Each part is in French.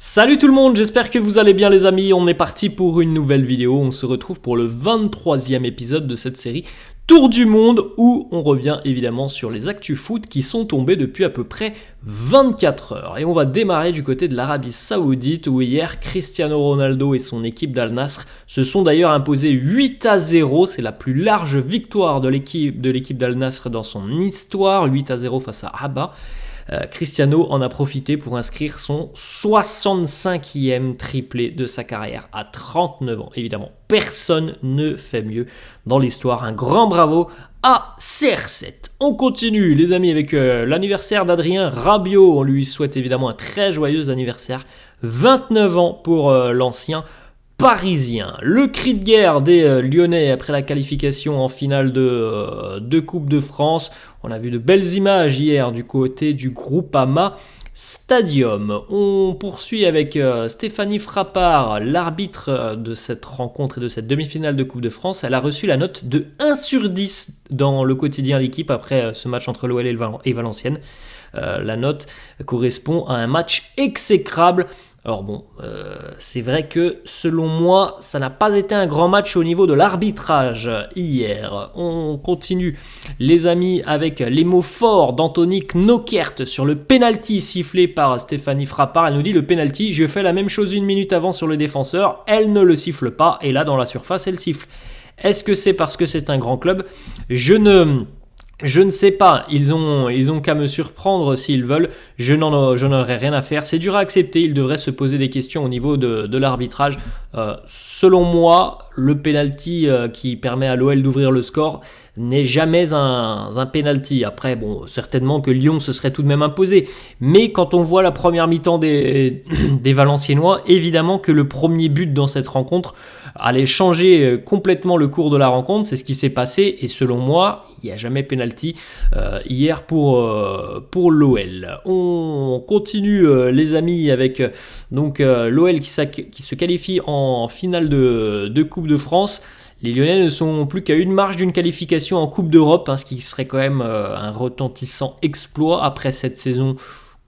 Salut tout le monde, j'espère que vous allez bien les amis, on est parti pour une nouvelle vidéo, on se retrouve pour le 23e épisode de cette série Tour du Monde où on revient évidemment sur les actus foot qui sont tombés depuis à peu près 24 heures. Et on va démarrer du côté de l'Arabie Saoudite où hier Cristiano Ronaldo et son équipe d'Al-Nasr se sont d'ailleurs imposés 8-0, c'est la plus large victoire de l'équipe d'Al-Nasr dans son histoire, 8-0 face à Abha. Cristiano en a profité pour inscrire son 65e triplé de sa carrière à 39 ans. Évidemment, personne ne fait mieux dans l'histoire. Un grand bravo à CR7. On continue les amis avec l'anniversaire d'Adrien Rabiot. On lui souhaite évidemment un très joyeux anniversaire. 29 ans pour l'ancien parisien. Le cri de guerre des Lyonnais après la qualification en finale de Coupe de France. On a vu de belles images hier du côté du Groupama Stadium. On poursuit avec Stéphanie Frappart, l'arbitre de cette rencontre et de cette demi-finale de Coupe de France. Elle a reçu la note de 1 sur 10 dans le quotidien L'Équipe après ce match entre l'OL et Valenciennes. La note correspond à un match exécrable. Alors bon, c'est vrai que selon moi, ça n'a pas été un grand match au niveau de l'arbitrage hier. On continue les amis avec les mots forts d'Anthony Knokert sur le penalty sifflé par Stéphanie Frappart. Elle nous dit le penalty, je fais la même chose une minute avant sur le défenseur, elle ne le siffle pas et là dans la surface elle siffle. Est-ce que c'est parce que c'est un grand club ? Je ne sais pas, ils ont qu'à me surprendre s'ils veulent, je n'en aurais rien à faire, c'est dur à accepter, ils devraient se poser des questions au niveau de l'arbitrage. Selon moi, le penalty qui permet à l'OL d'ouvrir le score n'est jamais un penalty. Après, bon, certainement que Lyon se serait tout de même imposé, mais quand on voit la première mi-temps des Valenciennois, évidemment que le premier but dans cette rencontre allait changer complètement le cours de la rencontre, c'est ce qui s'est passé, et selon moi, il n'y a jamais penalty hier pour l'OL. On continue les amis avec l'OL qui se qualifie en finale de Coupe de France. Les Lyonnais ne sont plus qu'à une marche d'une qualification en Coupe d'Europe, ce qui serait quand même un retentissant exploit après cette saison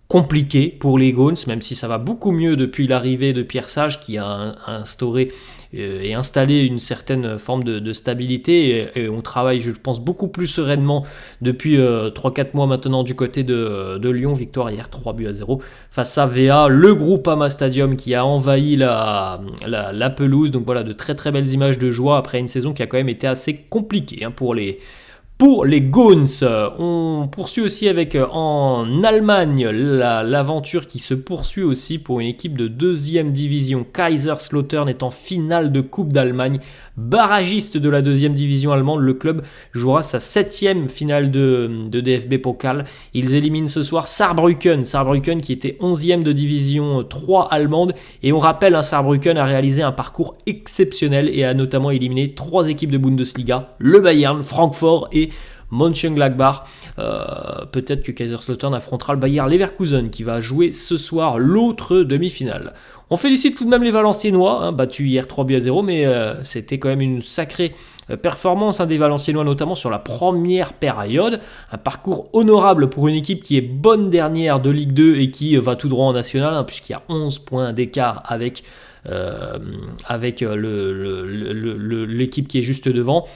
compliquée pour les Gaunes, même si ça va beaucoup mieux depuis l'arrivée de Pierre Sage qui a instauré et installé une certaine forme de stabilité et on travaille je pense beaucoup plus sereinement depuis 3-4 mois maintenant du côté de Lyon. Victoire hier 3-0 face à VA, le Groupama Stadium qui a envahi la pelouse. Donc voilà, de très très belles images de joie après une saison qui a quand même été assez compliquée pour les Gaunes. On poursuit aussi avec en Allemagne l'aventure qui se poursuit aussi pour une équipe de 2e division. Kaiserslautern est en finale de Coupe d'Allemagne. Barragiste de la 2e division allemande, le club jouera sa 7e finale de DFB Pokal. Ils éliminent ce soir Saarbrücken qui était 11e de division 3 allemande. Et on rappelle, Saarbrücken a réalisé un parcours exceptionnel et a notamment éliminé 3 équipes de Bundesliga, le Bayern, Francfort et Mönchengladbach. Peut-être que Kaiserslautern affrontera le Bayer Leverkusen qui va jouer ce soir l'autre demi-finale. On félicite tout de même les Valenciennois, battus hier 3-0, mais c'était quand même une sacrée performance des Valenciennois, notamment sur la première période. Un parcours honorable pour une équipe qui est bonne dernière de Ligue 2 et qui va tout droit en National, puisqu'il y a 11 points d'écart avec l'équipe qui est juste devant.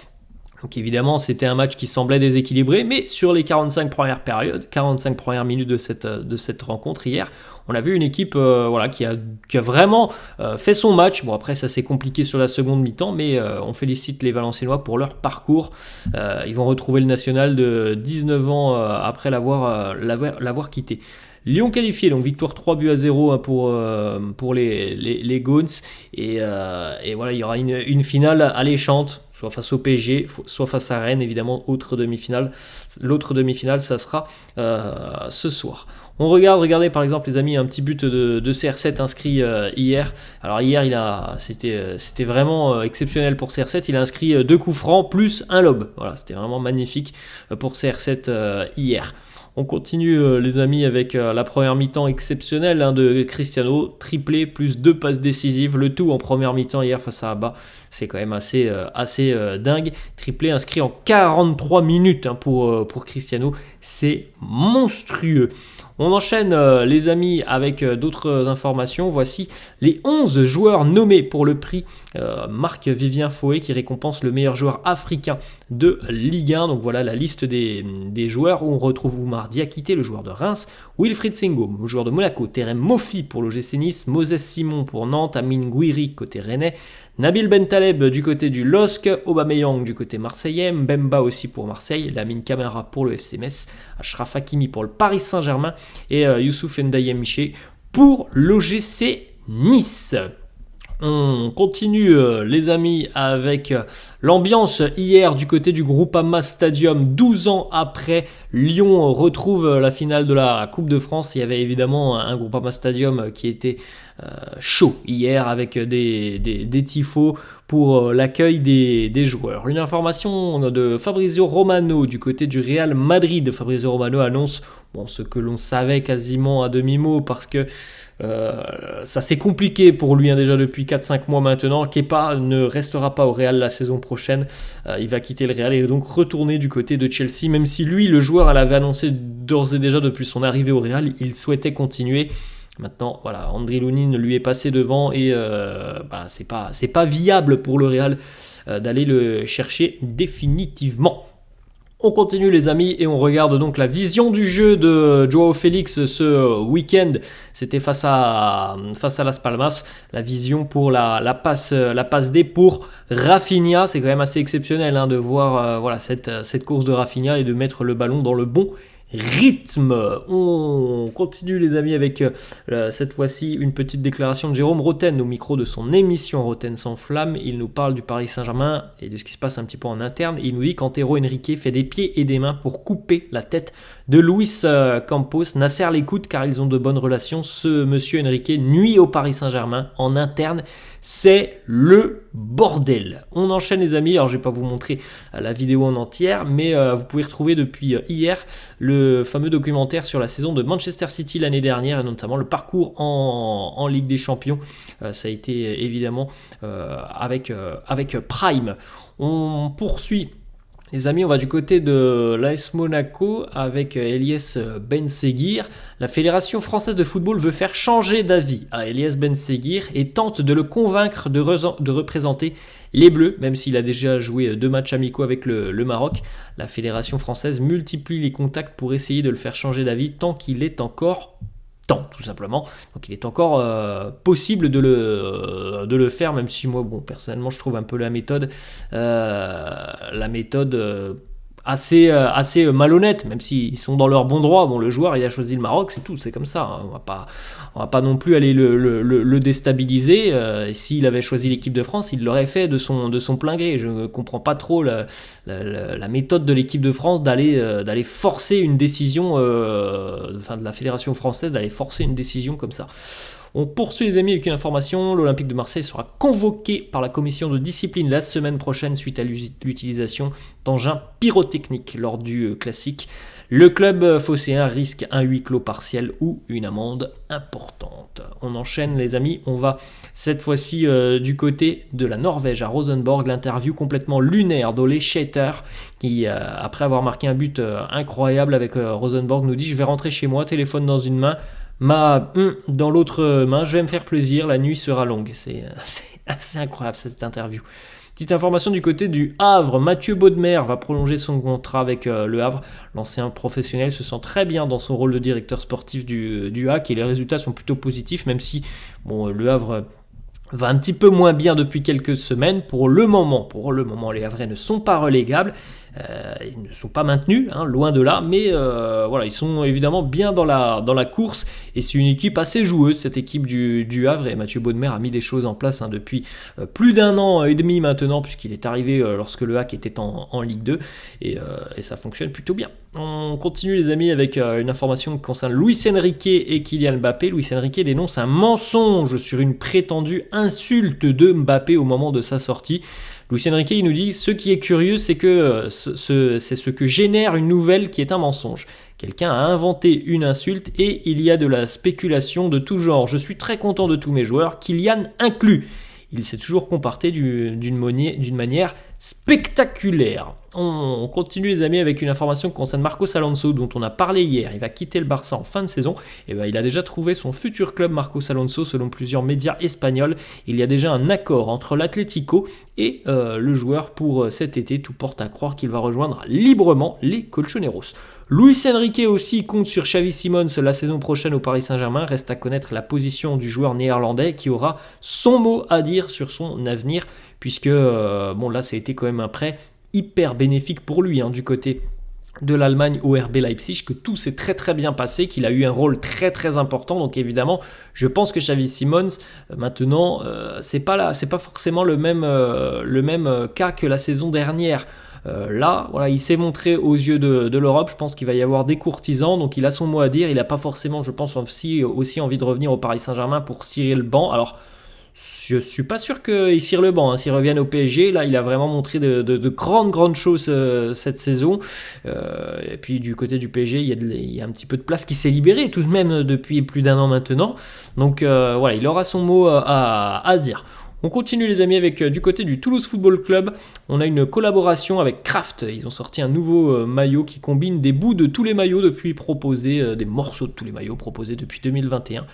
Donc évidemment, c'était un match qui semblait déséquilibré, mais sur les 45 premières minutes de cette rencontre hier, on a vu une équipe qui a vraiment fait son match. Bon, après, ça s'est compliqué sur la seconde mi-temps, mais on félicite les Valenciennois pour leur parcours. Ils vont retrouver le national de 19 ans après l'avoir quitté. Lyon qualifié, donc victoire 3-0 pour les Gaunes. Et voilà, il y aura une finale alléchante, soit face au PSG, soit face à Rennes, évidemment, autre demi-finale. L'autre demi-finale, ça sera ce soir. On regardez par exemple les amis, un petit but de CR7 inscrit hier. Alors hier, c'était vraiment exceptionnel pour CR7. Il a inscrit 2 coups francs plus un lob. Voilà, c'était vraiment magnifique pour CR7 hier. On continue les amis avec la première mi-temps exceptionnelle de Cristiano, triplé plus 2 passes décisives, le tout en première mi-temps hier face à Abha. C'est quand même assez dingue. Triplé inscrit en 43 minutes pour Cristiano, c'est monstrueux. On enchaîne les amis avec d'autres informations. Voici les 11 joueurs nommés pour le prix Marc-Vivien Foé qui récompense le meilleur joueur africain de Ligue 1. Donc voilà la liste des joueurs où on retrouve Oumar Diakité, le joueur de Reims, Wilfried Singo, le joueur de Monaco, Terem Moffi pour l'OGC Nice, Moses Simon pour Nantes, Amine Gouiri côté rennais, Nabil Bentaleb du côté du LOSC, Aubameyang du côté marseillais, Mbemba aussi pour Marseille, Lamine Camara pour le FC Metz, Achraf Hakimi pour le Paris Saint-Germain et Youssouf Ndiaye Miché pour l'OGC Nice. On continue les amis avec l'ambiance hier du côté du Groupama Stadium. 12 ans après, Lyon retrouve la finale de la Coupe de France. Il y avait évidemment un Groupama Stadium qui était chaud hier avec des tifos pour l'accueil des joueurs. Une information de Fabrizio Romano du côté du Real Madrid. Fabrizio Romano annonce ce que l'on savait quasiment à demi-mot parce que ça c'est compliqué pour lui déjà depuis 4-5 mois maintenant. Kepa ne restera pas au Real la saison prochaine, il va quitter le Real et donc retourner du côté de Chelsea, même si lui le joueur l'avait annoncé d'ores et déjà depuis son arrivée au Real, il souhaitait continuer. Maintenant voilà, André Lounine lui est passé devant et c'est pas viable pour le Real d'aller le chercher définitivement. On continue les amis et on regarde donc la vision du jeu de Joao Félix ce week-end. C'était face à Las Palmas. La vision pour la passe D pour Rafinha. C'est quand même assez exceptionnel de voir cette course de Rafinha et de mettre le ballon dans le bon rythme. On continue les amis avec cette fois-ci une petite déclaration de Jérôme Roten au micro de son émission Roten sans flamme. Il nous parle du Paris Saint-Germain et de ce qui se passe un petit peu en interne. Il nous dit qu'Antero Henrique fait des pieds et des mains pour couper la tête de Luis Campos. Nasser l'écoute car ils ont de bonnes relations. Ce monsieur Henrique nuit au Paris Saint-Germain en interne. C'est le bordel. On enchaîne les amis, alors je ne vais pas vous montrer la vidéo en entière, mais vous pouvez retrouver depuis hier le fameux documentaire sur la saison de Manchester City l'année dernière, et notamment le parcours en Ligue des Champions. Ça a été évidemment avec Prime. On poursuit. Les amis, on va du côté de l'AS Monaco avec Elias Benseghir. La Fédération française de football veut faire changer d'avis à Elias Benseghir et tente de le convaincre de représenter les Bleus, même s'il a déjà joué 2 matchs amicaux avec le Maroc. La Fédération française multiplie les contacts pour essayer de le faire changer d'avis tant qu'il est encore temps, tout simplement. Donc il est encore possible de le faire, même si moi, personnellement, je trouve un peu la méthode assez malhonnête, même s'ils sont dans leur bon droit. Le joueur, il a choisi le Maroc, c'est tout, c'est comme ça. On va pas non plus aller le déstabiliser. Et s'il avait choisi l'équipe de France, il l'aurait fait de son plein gré. Je ne comprends pas trop la méthode de l'équipe de France d'aller forcer une décision, de la Fédération française, d'aller forcer une décision comme ça. On poursuit les amis avec une information, l'Olympique de Marseille sera convoqué par la commission de discipline la semaine prochaine suite à l'utilisation d'engins pyrotechniques lors du classique. Le club phocéen risque un huis clos partiel ou une amende importante. On enchaîne les amis, on va cette fois-ci du côté de la Norvège à Rosenborg, l'interview complètement lunaire d'Ole Scheiter qui après avoir marqué un but incroyable avec Rosenborg nous dit « Je vais rentrer chez moi, téléphone dans une main ». Dans l'autre main, je vais me faire plaisir, la nuit sera longue. C'est assez incroyable cette interview. Petite information du côté du Havre, Mathieu Bodmer va prolonger son contrat avec le Havre. L'ancien professionnel se sent très bien dans son rôle de directeur sportif du HAC et les résultats sont plutôt positifs, même si le Havre va un petit peu moins bien depuis quelques semaines. Pour le moment, les Havrais ne sont pas relégables. Ils ne sont pas maintenus, loin de là, mais ils sont évidemment bien dans la course et c'est une équipe assez joueuse, cette équipe du Havre, et Mathieu Bodmer a mis des choses en place depuis plus d'1 an et demi maintenant, puisqu'il est arrivé lorsque le HAC était en Ligue 2 et ça fonctionne plutôt bien. On continue les amis avec une information qui concerne Luis Enrique et Kylian Mbappé. Luis Enrique dénonce un mensonge sur une prétendue insulte de Mbappé au moment de sa sortie. Luis Enrique il nous dit « Ce qui est curieux, c'est que c'est ce que génère une nouvelle qui est un mensonge. Quelqu'un a inventé une insulte et il y a de la spéculation de tout genre. Je suis très content de tous mes joueurs, Kylian inclus. il s'est toujours comporté d'une manière spectaculaire. On continue les amis avec une information qui concerne Marcos Alonso dont on a parlé hier. Il va quitter le Barça en fin de saison. Et il a déjà trouvé son futur club Marcos Alonso selon plusieurs médias espagnols. Il y a déjà un accord entre l'Atlético et le joueur pour cet été. Tout porte à croire qu'il va rejoindre librement les Colchoneros. Luis Enrique aussi compte sur Xavi Simons la saison prochaine au Paris Saint-Germain. Reste à connaître la position du joueur néerlandais qui aura son mot à dire sur son avenir puisque là ça a été quand même un prêt hyper bénéfique pour lui du côté de l'Allemagne au RB Leipzig, que tout s'est très très bien passé, qu'il a eu un rôle très très important. Donc évidemment, je pense que Xavi Simons maintenant c'est pas forcément le même cas que la saison dernière. Là, voilà, il s'est montré aux yeux de l'Europe. Je pense qu'il va y avoir des courtisans, donc il a son mot à dire. Il n'a pas forcément, je pense, aussi envie de revenir au Paris Saint-Germain pour cirer le banc. Alors, je suis pas sûr qu'il cire le banc. S'il revient au PSG, là, il a vraiment montré de grandes choses cette saison. Et puis du côté du PSG, il y a un petit peu de place qui s'est libérée tout de même depuis plus d'1 an maintenant. Donc voilà, il aura son mot à dire. On continue les amis avec du côté du Toulouse Football Club. On a une collaboration avec Kraft. Ils ont sorti un nouveau maillot qui combine des bouts de tous les maillots des morceaux de tous les maillots proposés depuis 2021.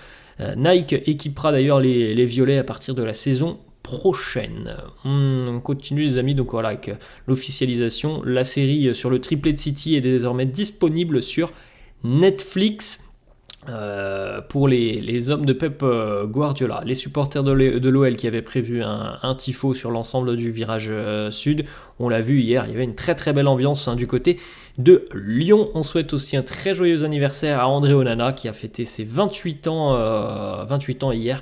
Nike équipera d'ailleurs les violets à partir de la saison prochaine. On continue les amis, donc voilà, avec l'officialisation. La série sur le triplé de City est désormais disponible sur Netflix. Pour les hommes de Pep Guardiola, les supporters de l'OL qui avaient prévu un tifo sur l'ensemble du virage sud, on l'a vu hier, il y avait une très très belle ambiance du côté de Lyon. On souhaite aussi un très joyeux anniversaire à André Onana qui a fêté ses 28 ans hier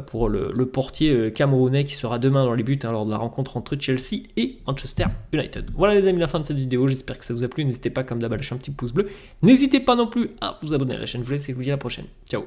pour le portier camerounais qui sera demain dans les buts lors de la rencontre entre Chelsea et Manchester United. Voilà les amis, la fin de cette vidéo, j'espère que ça vous a plu. N'hésitez pas comme d'hab à lâcher un petit pouce bleu, n'hésitez pas non plus à vous abonner à la chaîne. Je vous laisse et je vous dis à la prochaine. Ciao.